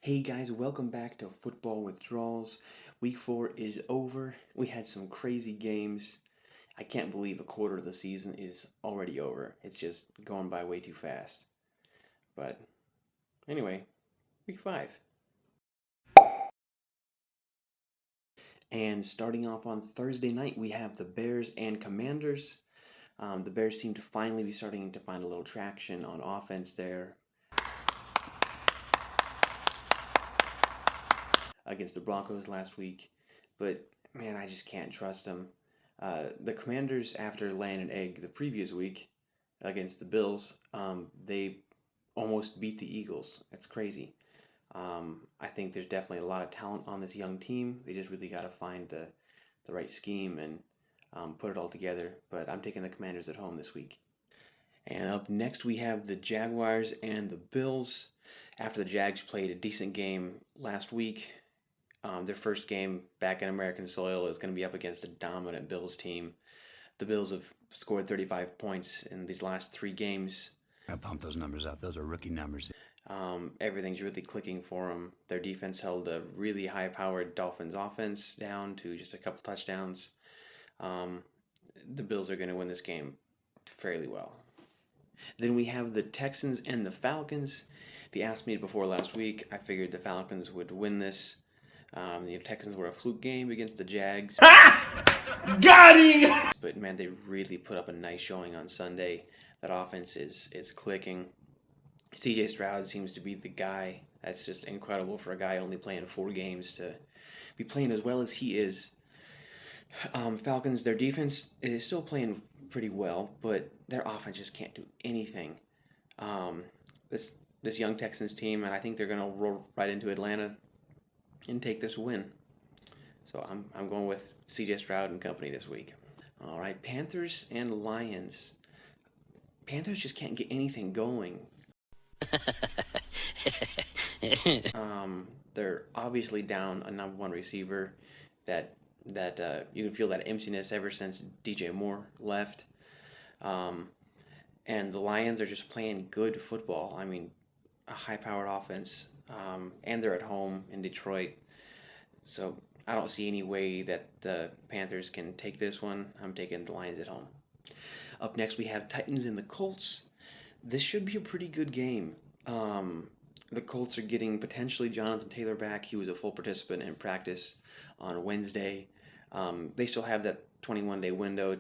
Hey guys, welcome back to Football Withdrawals. Week 4 is over. We had some crazy games. I can't believe a quarter of the season is already over. It's just going by way too fast. But anyway, week 5. And starting off on Thursday night, we have the Bears and Commanders. The Bears seem to finally be starting to find a little traction on offense there against the Broncos last week. But man, I just can't trust them. The Commanders, after laying an egg the previous week against the Bills, they almost beat the Eagles. That's crazy. I think there's definitely a lot of talent on this young team. They just really got to find the right scheme and put it all together. But I'm taking the Commanders at home this week. And up next, we have the Jaguars and the Bills. After the Jags played a decent game last week, their first game back in American soil is going to be up against a dominant Bills team. The Bills have scored 35 points in these last 3 games. I pump those numbers up. Those are rookie numbers. Everything's really clicking for them. Their defense held a really high-powered Dolphins offense down to just a couple touchdowns. The Bills are going to win this game fairly well. Then we have the Texans and the Falcons. If you asked me before last week, I figured the Falcons would win this. The Texans were a fluke game against the Jags. Got him! But man, they really put up a nice showing on Sunday. That offense is clicking. CJ Stroud seems to be the guy. That's just incredible for a guy only playing 4 games to be playing as well as he is. Falcons, their defense is still playing pretty well, but their offense just can't do anything. This young Texans team, and I think they're going to roll right into Atlanta and take this win. So I'm going with CJ Stroud and company this week. All right, Panthers and Lions. Panthers just can't get anything going. They're obviously down a number 1 receiver that you can feel that emptiness ever since DJ Moore left. And the Lions are just playing good football. I mean, a high-powered offense, and they're at home in Detroit. So I don't see any way that the Panthers can take this one. I'm taking the Lions at home. Up next, we have Titans and the Colts. This should be a pretty good game. The Colts are getting potentially Jonathan Taylor back. He was a full participant in practice on Wednesday. They still have that 21-day window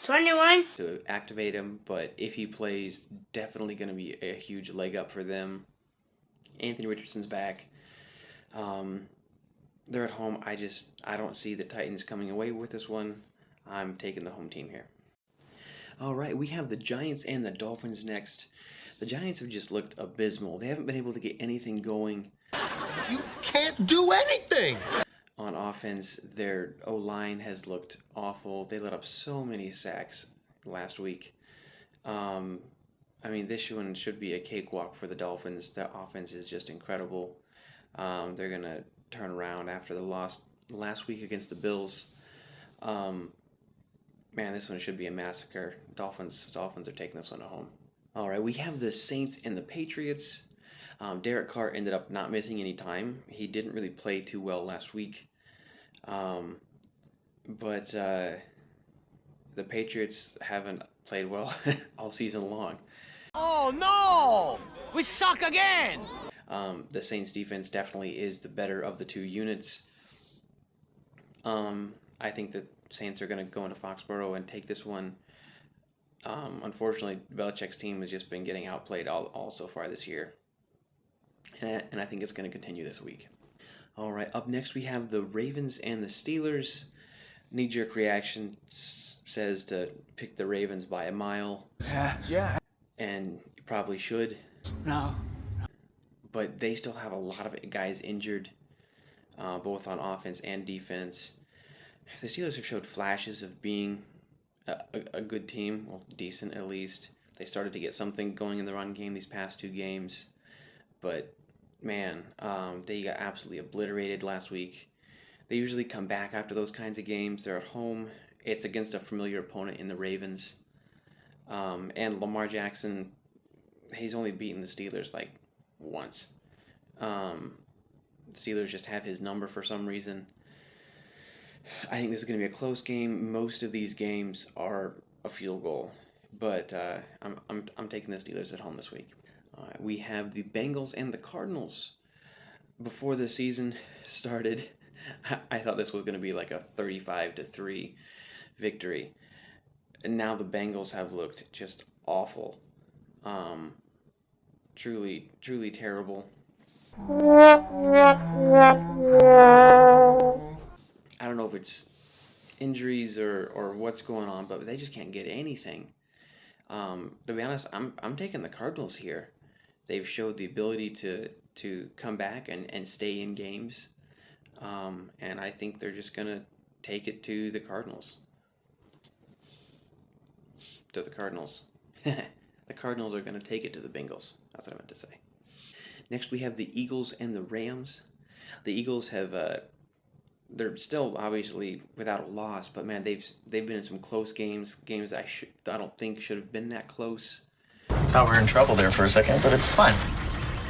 to activate him, but if he plays, definitely going to be a huge leg up for them. Anthony Richardson's back. They're at home. I don't see the Titans coming away with this one. I'm taking the home team here. All right, we have the Giants and the Dolphins next. The Giants have just looked abysmal. They haven't been able to get anything going. You can't do anything! On offense, their O-line has looked awful. They let up so many sacks last week. I mean, this one should be a cakewalk for the Dolphins. Their offense is just incredible. They're going to turn around after the loss last week against the Bills. Man, this one should be a massacre. Dolphins are taking this one at home. All right, we have the Saints and the Patriots. Derek Carr ended up not missing any time. He didn't really play too well last week. But the Patriots haven't played well all season long. Oh no! We suck again! The Saints defense definitely is the better of the 2 units. I think the Saints are going to go into Foxborough and take this one. Unfortunately, Belichick's team has just been getting outplayed all so far this year. And I think it's going to continue this week. All right, up next we have the Ravens and the Steelers. Knee-jerk reaction says to pick the Ravens by a mile. Yeah. And you probably should. No. But they still have a lot of guys injured, both on offense and defense. The Steelers have showed flashes of being a good team, well, decent at least. They started to get something going in the run game these past 2 games. But, man, they got absolutely obliterated last week. They usually come back after those kinds of games. They're at home. It's against a familiar opponent in the Ravens. And Lamar Jackson, he's only beaten the Steelers like once. Steelers just have his number for some reason. I think this is going to be a close game. Most of these games are a field goal, but I'm taking the Steelers at home this week. We have the Bengals and the Cardinals. Before the season started, I thought this was going to be like a 35-3 victory. And now the Bengals have looked just awful. Truly, truly terrible. I don't know if it's injuries or what's going on, but they just can't get anything. To be honest, I'm taking the Cardinals here. They've showed the ability to come back and stay in games, and I think they're just gonna take it to the Cardinals. To the Cardinals. The Cardinals are gonna take it to the Bengals. That's what I meant to say. Next, we have the Eagles and the Rams. The Eagles have they're still obviously without a loss, but man, they've been in some close games I don't think should have been that close. Thought we were in trouble there for a second, but it's fine.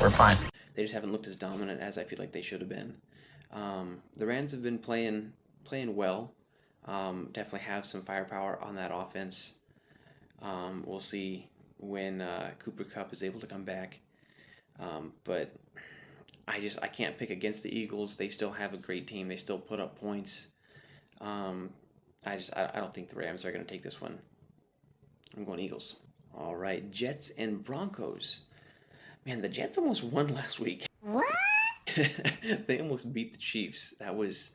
We're fine. They just haven't looked as dominant as I feel like they should have been. The Rams have been playing well. Definitely have some firepower on that offense. We'll see when Cooper Kupp is able to come back. But I can't pick against the Eagles. They still have a great team. They still put up points. I don't think the Rams are going to take this one. I'm going Eagles. All right, Jets and Broncos. Man, the Jets almost won last week. What? They almost beat the Chiefs. That was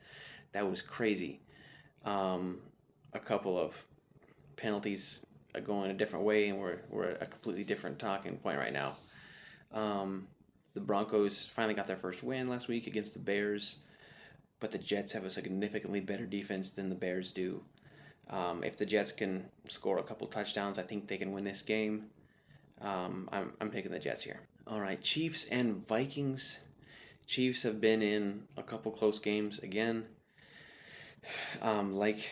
crazy. A couple of penalties going a different way, and we're at a completely different talking point right now. The Broncos finally got their first win last week against the Bears, but the Jets have a significantly better defense than the Bears do. If the Jets can score a couple touchdowns, I think they can win this game. I'm picking the Jets here. All right, Chiefs and Vikings. Chiefs have been in a couple close games again. Like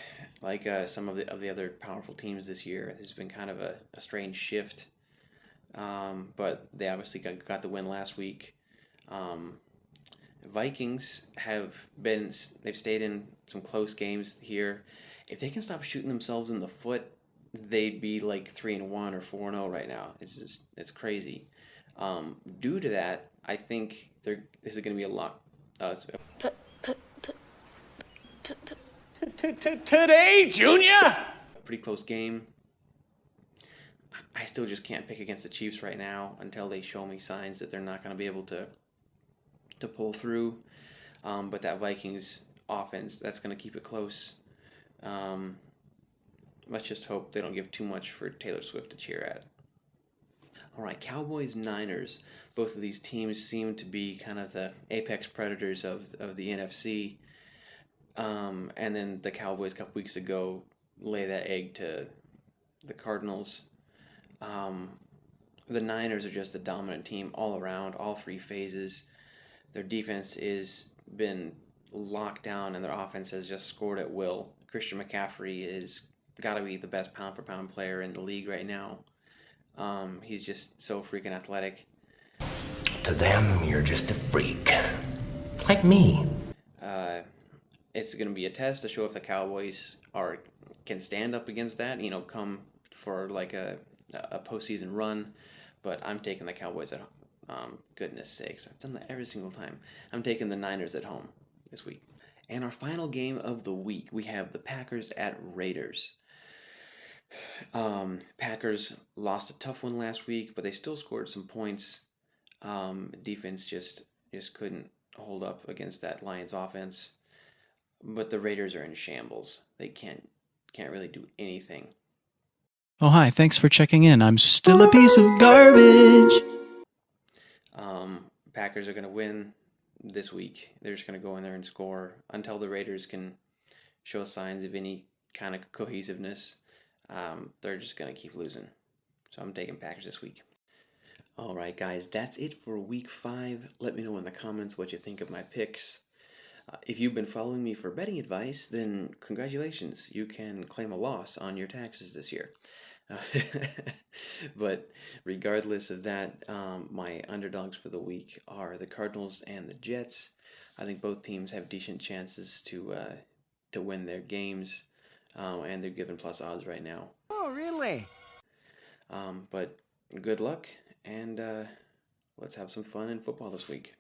some of the other powerful teams this year, there's been kind of a strange shift. But they obviously got the win last week. Vikings they've stayed in some close games here. If they can stop shooting themselves in the foot, they'd be like 3-1 or 4-0 right now. It's crazy. Due to that, I think this is going to be a lot. Today, Junior? A pretty close game. I still just can't pick against the Chiefs right now until they show me signs that they're not going to be able to pull through. But that Vikings offense, that's going to keep it close. Let's just hope they don't give too much for Taylor Swift to cheer at. All right, Cowboys, Niners. Both of these teams seem to be kind of the apex predators of the NFC. And then the Cowboys a couple weeks ago lay that egg to the Cardinals. The Niners are just the dominant team all around, all three phases. Their defense is been locked down, and their offense has just scored at will. Christian McCaffrey is got to be the best pound-for-pound player in the league right now. He's just so freaking athletic. To them, you're just a freak. Like me. It's going to be a test to show if the Cowboys can stand up against that, come for like a postseason run. But I'm taking the Cowboys at home. Goodness sakes, I've done that every single time. I'm taking the Niners at home this week. And our final game of the week, we have the Packers at Raiders. Packers lost a tough one last week, but they still scored some points. Defense just couldn't hold up against that Lions offense. But the Raiders are in shambles. They can't really do anything. Oh, hi. Thanks for checking in. I'm still a piece of garbage. Packers are going to win this week. They're just going to go in there and score until the Raiders can show signs of any kind of cohesiveness. They're just going to keep losing. So I'm taking Packers this week. All right, guys, that's it for week 5. Let me know in the comments what you think of my picks. If you've been following me for betting advice, then congratulations. You can claim a loss on your taxes this year. But regardless of that, my underdogs for the week are the Cardinals and the Jets. I think both teams have decent chances to win their games, and they're given plus odds right now. Oh, really? But good luck, and let's have some fun in football this week.